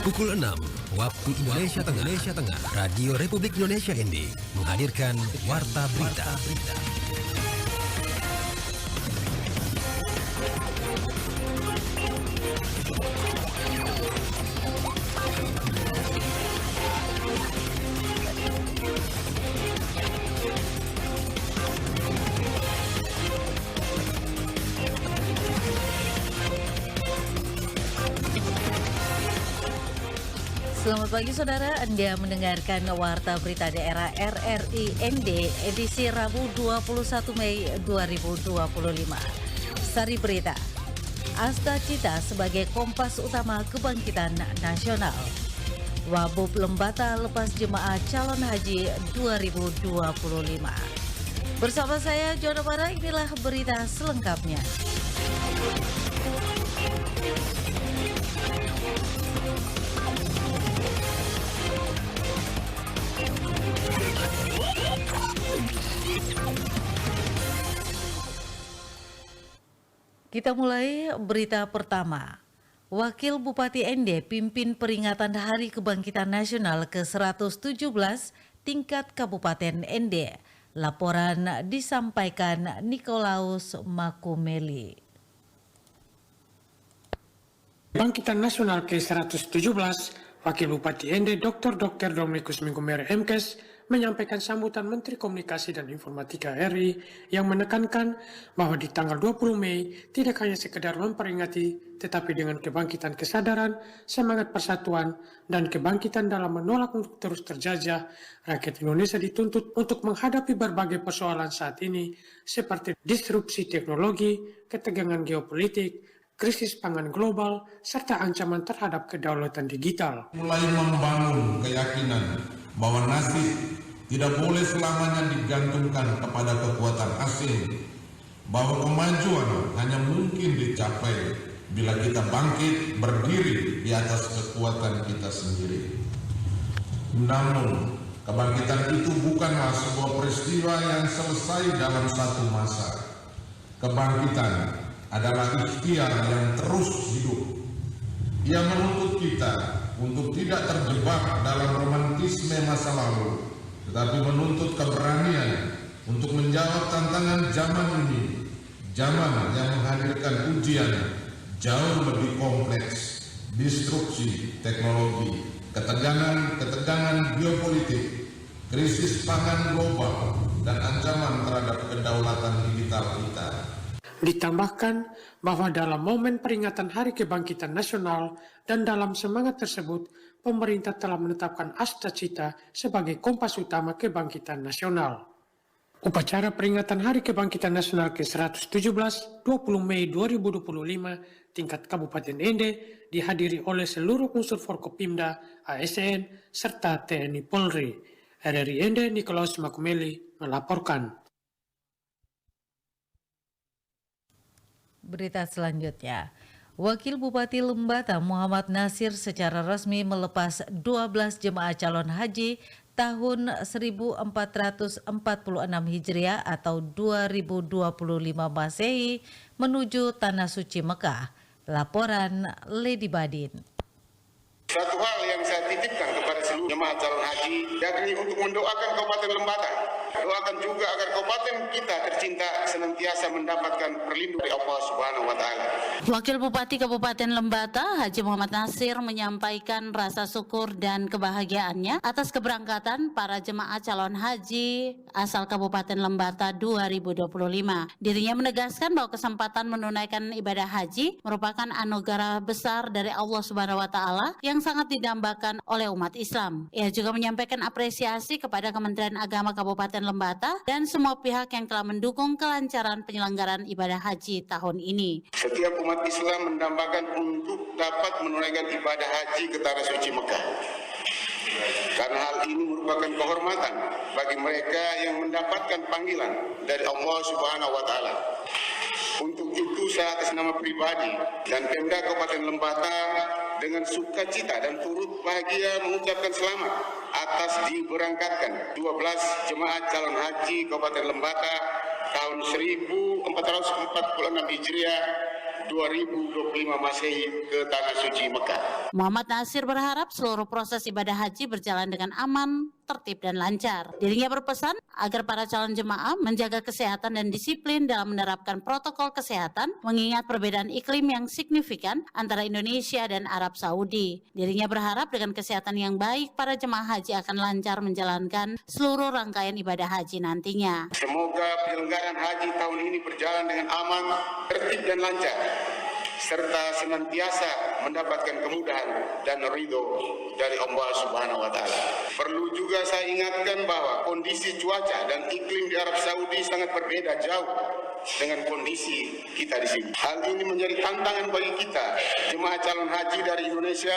Pukul 6 waktu Indonesia Tengah, Radio Republik Indonesia ND menghadirkan Warta Berita. Selamat pagi saudara, Anda mendengarkan Warta Berita Daerah RRI ND edisi Rabu 21 Mei 2025. Sari Berita, Asta Cita sebagai kompas utama kebangkitan nasional. Wabub Lembata lepas jemaah calon haji 2025. Bersama saya Jono Bara, inilah berita selengkapnya. Kita mulai berita pertama. Wakil Bupati ND pimpin peringatan Hari Kebangkitan Nasional ke-117 tingkat Kabupaten ND. Laporan disampaikan Nikolaus Makumeli. Kebangkitan Nasional ke-117, Wakil Bupati ND Dr. Dominikus Minggumer MKes menyampaikan sambutan Menteri Komunikasi dan Informatika RI yang menekankan bahwa di tanggal 20 Mei tidak hanya sekedar memperingati, tetapi dengan kebangkitan kesadaran, semangat persatuan, dan kebangkitan dalam menolak untuk terus terjajah, rakyat Indonesia dituntut untuk menghadapi berbagai persoalan saat ini seperti disrupsi teknologi, ketegangan geopolitik, krisis pangan global, serta ancaman terhadap kedaulatan digital. Mulai membangun keyakinan bahwa nasib tidak boleh selamanya digantungkan kepada kekuatan asing, bahwa kemajuan hanya mungkin dicapai bila kita bangkit berdiri di atas kekuatan kita sendiri. Namun, kebangkitan itu bukanlah sebuah peristiwa yang selesai dalam satu masa. Kebangkitan adalah ikhtiar yang terus hidup. Ia menuntut kita untuk tidak terjebak dalam romantisme masa lalu, tetapi menuntut keberanian untuk menjawab tantangan zaman ini, zaman yang menghadirkan ujian jauh lebih kompleks, disrupsi teknologi, ketegangan geopolitik, krisis pangan global, dan ancaman terhadap kedaulatan digital kita. Ditambahkan bahwa dalam momen peringatan Hari Kebangkitan Nasional dan dalam semangat tersebut, pemerintah telah menetapkan Asta Cita sebagai kompas utama kebangkitan nasional. Upacara peringatan Hari Kebangkitan Nasional ke-117, 20 Mei 2025, tingkat Kabupaten ND dihadiri oleh seluruh unsur Forkopimda, ASN, serta TNI Polri. RRI ND Nikolaus Makumeli melaporkan. Berita selanjutnya, Wakil Bupati Lembata Muhammad Nasir secara resmi melepas 12 jemaah calon haji tahun 1446 Hijriah atau 2025 Masehi menuju Tanah Suci Mekah. Laporan Lady Badin. Satu hal yang saya titipkan kepada seluruh jemaah calon haji, yakni untuk mendoakan Kabupaten Lembata. Doakan juga agar kabupaten kita tercinta senantiasa mendapatkan perlindungan dari Allah Subhanahu wa Ta'ala. Wakil Bupati Kabupaten Lembata Haji Muhammad Nasir menyampaikan rasa syukur dan kebahagiaannya atas keberangkatan para jemaah calon haji asal Kabupaten Lembata 2025. Dirinya menegaskan bahwa kesempatan menunaikan ibadah haji merupakan anugerah besar dari Allah Subhanahu wa Ta'ala yang sangat didambakan oleh umat Islam. Ia juga menyampaikan apresiasi kepada Kementerian Agama Kabupaten Lembata dan semua pihak yang telah mendukung kelancaran penyelenggaraan ibadah haji tahun ini. Setiap umat Islam mendambakan untuk dapat menunaikan ibadah haji ke Tanah Suci Mekah. Karena hal ini merupakan kehormatan bagi mereka yang mendapatkan panggilan dari Allah Subhanahu wa Ta'ala. Untuk itu saya atas nama pribadi dan Pemda Kabupaten Lembata dengan sukacita dan turut bahagia mengucapkan selamat atas diberangkatkan 12 jemaah calon haji Kabupaten Lembata tahun 1446 Hijriah 2025 Masehi ke Tanah Suci Mekah. Muhammad Nasir berharap seluruh proses ibadah haji berjalan dengan aman, tertib dan lancar. Dirinya berpesan agar para calon jemaah menjaga kesehatan dan disiplin dalam menerapkan protokol kesehatan mengingat perbedaan iklim yang signifikan antara Indonesia dan Arab Saudi. Dirinya berharap dengan kesehatan yang baik para jemaah haji akan lancar menjalankan seluruh rangkaian ibadah haji nantinya. Semoga penyelenggaraan haji tahun ini berjalan dengan aman, tertib dan lancar, serta senantiasa mendapatkan kemudahan dan ridho dari Allah Subhanahu wa Ta'ala. Perlu juga saya ingatkan bahwa kondisi cuaca dan iklim di Arab Saudi sangat berbeda jauh dengan kondisi kita di sini. Hal ini menjadi tantangan bagi kita, jemaah calon haji dari Indonesia.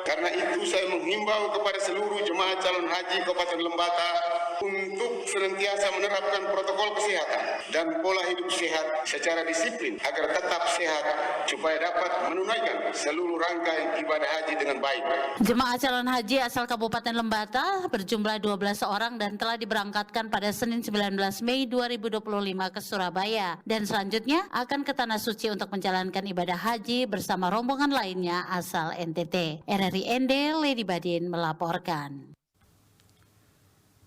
Karena itu saya menghimbau kepada seluruh jemaah calon haji Kabupaten Lembata untuk senantiasa menerapkan protokol kesehatan dan pola hidup sehat secara disiplin agar tetap sehat supaya dapat menunaikan seluruh rangkaian ibadah haji dengan baik. Jemaah calon haji asal Kabupaten Lembata berjumlah 12 orang dan telah diberangkatkan pada Senin 19 Mei 2025 ke Surabaya dan selanjutnya akan ke Tanah Suci untuk menjalankan ibadah haji bersama rombongan lainnya asal NTT. RRI ND Lady Badin melaporkan.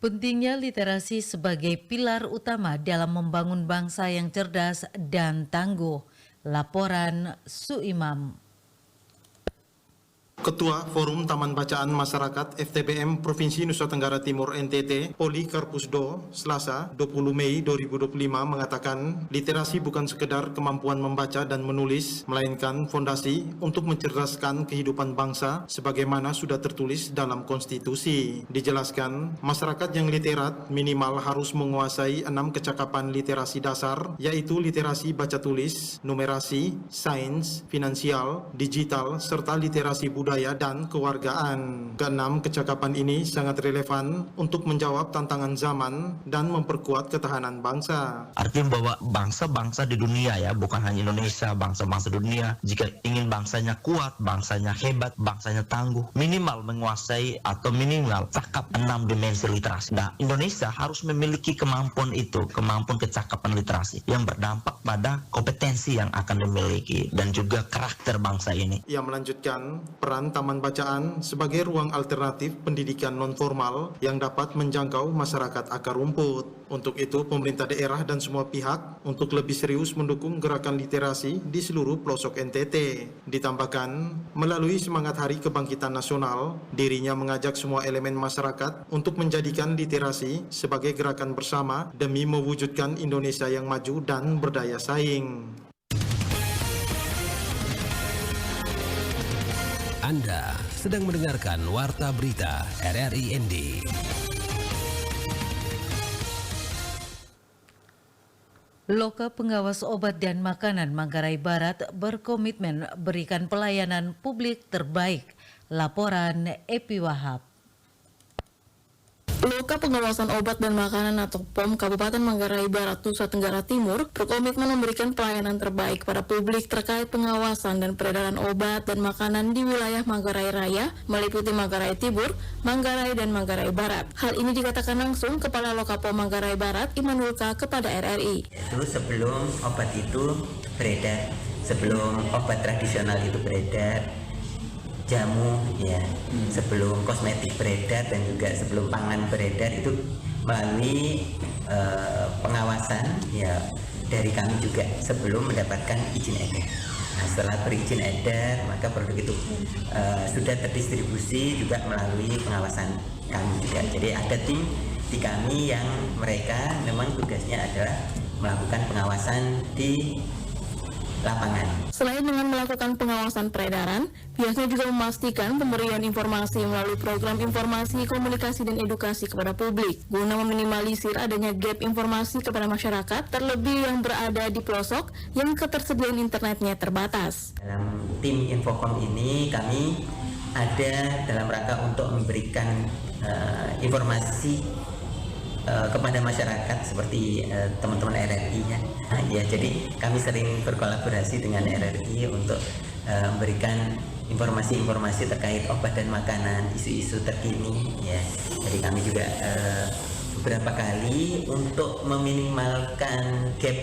Pentingnya literasi sebagai pilar utama dalam membangun bangsa yang cerdas dan tangguh. Laporan Suimam. Ketua Forum Taman Bacaan Masyarakat FTBM Provinsi Nusa Tenggara Timur NTT, Poli Karpusdo, Selasa 20 Mei 2025 mengatakan literasi bukan sekedar kemampuan membaca dan menulis, melainkan fondasi untuk mencerdaskan kehidupan bangsa sebagaimana sudah tertulis dalam konstitusi. Dijelaskan, masyarakat yang literat minimal harus menguasai 6 kecakapan literasi dasar, yaitu literasi baca tulis, numerasi, sains, finansial, digital, serta literasi budaya dan kewargaan. Keenam kecakapan ini sangat relevan untuk menjawab tantangan zaman dan memperkuat ketahanan bangsa. Artinya bahwa bangsa-bangsa di dunia ya, bukan hanya Indonesia, bangsa-bangsa dunia, jika ingin bangsanya kuat, bangsanya hebat, bangsanya tangguh, minimal menguasai atau minimal cakap 6 dimensi literasi. Nah, Indonesia harus memiliki kemampuan itu, kemampuan kecakapan literasi yang berdampak pada kompetensi yang akan dimiliki dan juga karakter bangsa ini. Ia melanjutkan peran Taman Bacaan sebagai ruang alternatif pendidikan non-formal yang dapat menjangkau masyarakat akar rumput. Untuk itu, pemerintah daerah dan semua pihak untuk lebih serius mendukung gerakan literasi di seluruh pelosok NTT. Ditambahkan, melalui semangat Hari Kebangkitan Nasional, dirinya mengajak semua elemen masyarakat untuk menjadikan literasi sebagai gerakan bersama demi mewujudkan Indonesia yang maju dan berdaya saing. Anda sedang mendengarkan Warta Berita RRI ND. Loka Pengawas Obat dan Makanan Manggarai Barat berkomitmen berikan pelayanan publik terbaik. Laporan Epi Wahab. Loka Pengawasan Obat dan Makanan atau POM Kabupaten Manggarai Barat, Nusa Tenggara Timur berkomitmen memberikan pelayanan terbaik pada publik terkait pengawasan dan peredaran obat dan makanan di wilayah Manggarai Raya, meliputi Manggarai Timur, Manggarai dan Manggarai Barat. Hal ini dikatakan langsung Kepala Loka POM Manggarai Barat, Imanulka, kepada RRI. Itu sebelum obat itu beredar, sebelum obat tradisional itu beredar, jamu ya, sebelum kosmetik beredar dan juga sebelum pangan beredar, itu melalui pengawasan ya dari kami juga sebelum mendapatkan izin edar. Nah, setelah berizin edar maka produk itu sudah terdistribusi juga melalui pengawasan kami juga. Jadi ada tim di kami yang mereka memang tugasnya adalah melakukan pengawasan di lapangan. Selain dengan melakukan pengawasan peredaran, pihaknya juga memastikan pemberian informasi melalui program informasi, komunikasi, dan edukasi kepada publik guna meminimalisir adanya gap informasi kepada masyarakat, terlebih yang berada di pelosok yang ketersediaan internetnya terbatas. Dalam tim Infocom ini kami ada dalam rangka untuk memberikan informasi kepada masyarakat seperti teman-teman RRI ya. Nah, ya, jadi kami sering berkolaborasi dengan RRI untuk memberikan informasi-informasi terkait obat dan makanan, isu-isu terkini ya. Jadi kami juga beberapa kali untuk meminimalkan gap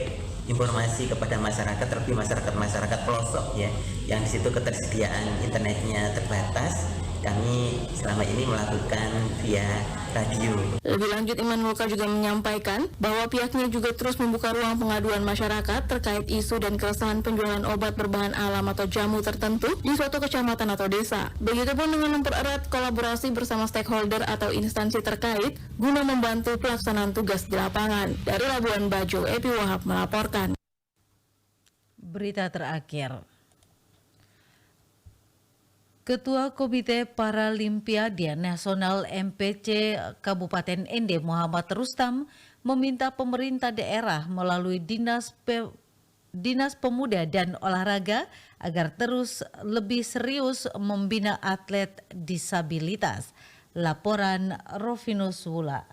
informasi kepada masyarakat, terlebih masyarakat pelosok ya, yang di situ ketersediaan internetnya terbatas. Kami selama ini melakukan via radio. Lebih lanjut, Iman Mulka juga menyampaikan bahwa pihaknya juga terus membuka ruang pengaduan masyarakat terkait isu dan keresahan penjualan obat berbahan alam atau jamu tertentu di suatu kecamatan atau desa. Begitupun dengan mempererat kolaborasi bersama stakeholder atau instansi terkait guna membantu pelaksanaan tugas di lapangan. Dari Labuan Bajo, Epi Wahab melaporkan. Berita terakhir. Ketua Komite Paralimpiade Nasional MPC Kabupaten Ende Muhammad Rustam meminta pemerintah daerah melalui Dinas Pemuda dan Olahraga agar terus lebih serius membina atlet disabilitas. Laporan Rofinus Wula.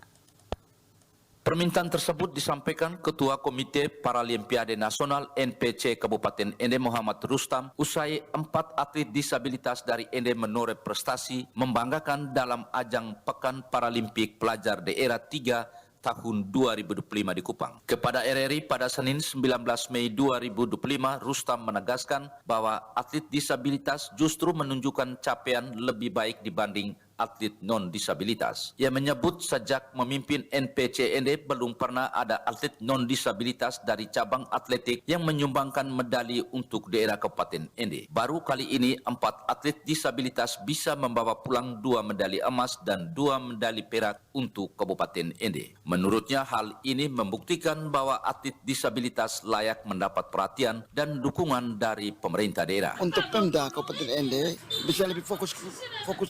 Permintaan tersebut disampaikan Ketua Komite Paralimpiade Nasional NPC Kabupaten Ende Muhammad Rustam usai 4 atlet disabilitas dari Ende menoreh prestasi membanggakan dalam ajang Pekan Paralimpik Pelajar Daerah 3 tahun 2025 di Kupang. Kepada RRI pada Senin 19 Mei 2025, Rustam menegaskan bahwa atlet disabilitas justru menunjukkan capaian lebih baik dibanding atlet non-disabilitas. Ia menyebut sejak memimpin NPC Ende belum pernah ada atlet non-disabilitas dari cabang atletik yang menyumbangkan medali untuk daerah Kabupaten Ende. Baru kali ini 4 atlet disabilitas bisa membawa pulang 2 medali emas dan 2 medali perak untuk Kabupaten Ende. Menurutnya hal ini membuktikan bahwa atlet disabilitas layak mendapat perhatian dan dukungan dari pemerintah daerah. Untuk Pemda Kabupaten Ende bisa lebih fokus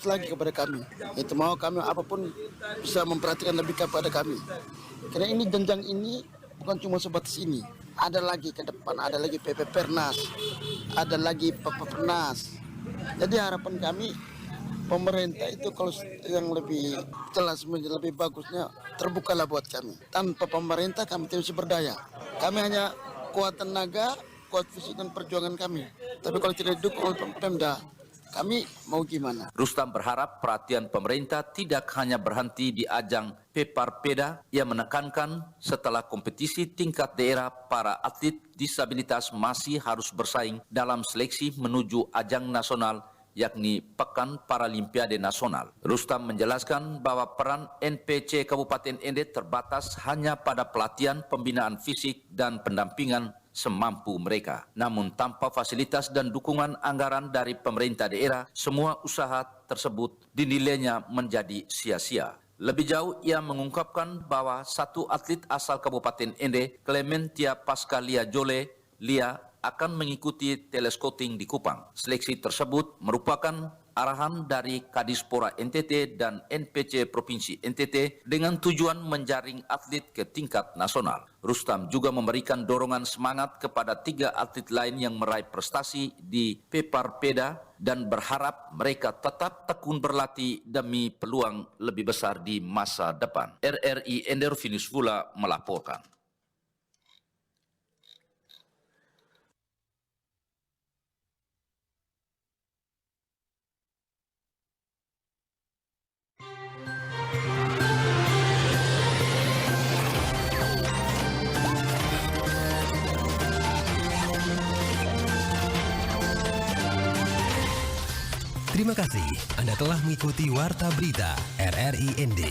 lagi kepada kami. Itu mau kami apapun bisa memperhatikan lebih kepada kami. Karena ini jenjang ini bukan cuma sebatas ini. Ada lagi ke depan, ada lagi PP Pernas, ada lagi Pernas. Jadi harapan kami pemerintah itu kalau yang lebih jelas, lebih bagusnya terbukalah buat kami. Tanpa pemerintah kami tidak bisa berdaya. Kami hanya kuat tenaga, kuat fisik dan perjuangan kami. Tapi kalau tidak didukung oleh Pemda, kami mau gimana? Rustam berharap perhatian pemerintah tidak hanya berhenti di ajang Peparpeda. Ia menekankan setelah kompetisi tingkat daerah, para atlet disabilitas masih harus bersaing dalam seleksi menuju ajang nasional, yakni Pekan Paralimpiade Nasional. Rustam menjelaskan bahwa peran NPC Kabupaten Ende terbatas hanya pada pelatihan, pembinaan fisik, dan pendampingan semampu mereka. Namun tanpa fasilitas dan dukungan anggaran dari pemerintah daerah, semua usaha tersebut dinilainya menjadi sia-sia. Lebih jauh, ia mengungkapkan bahwa satu atlet asal Kabupaten Ende, Clementia Pascalia Jole, Lia, akan mengikuti teleskouting di Kupang. Seleksi tersebut merupakan arahan dari Kadispora NTT dan NPC Provinsi NTT dengan tujuan menjaring atlet ke tingkat nasional. Rustam juga memberikan dorongan semangat kepada 3 atlet lain yang meraih prestasi di Peparpeda dan berharap mereka tetap tekun berlatih demi peluang lebih besar di masa depan. RRI Ende Rofinus Wula melaporkan. Terima kasih Anda telah mengikuti Warta Berita RRI ND.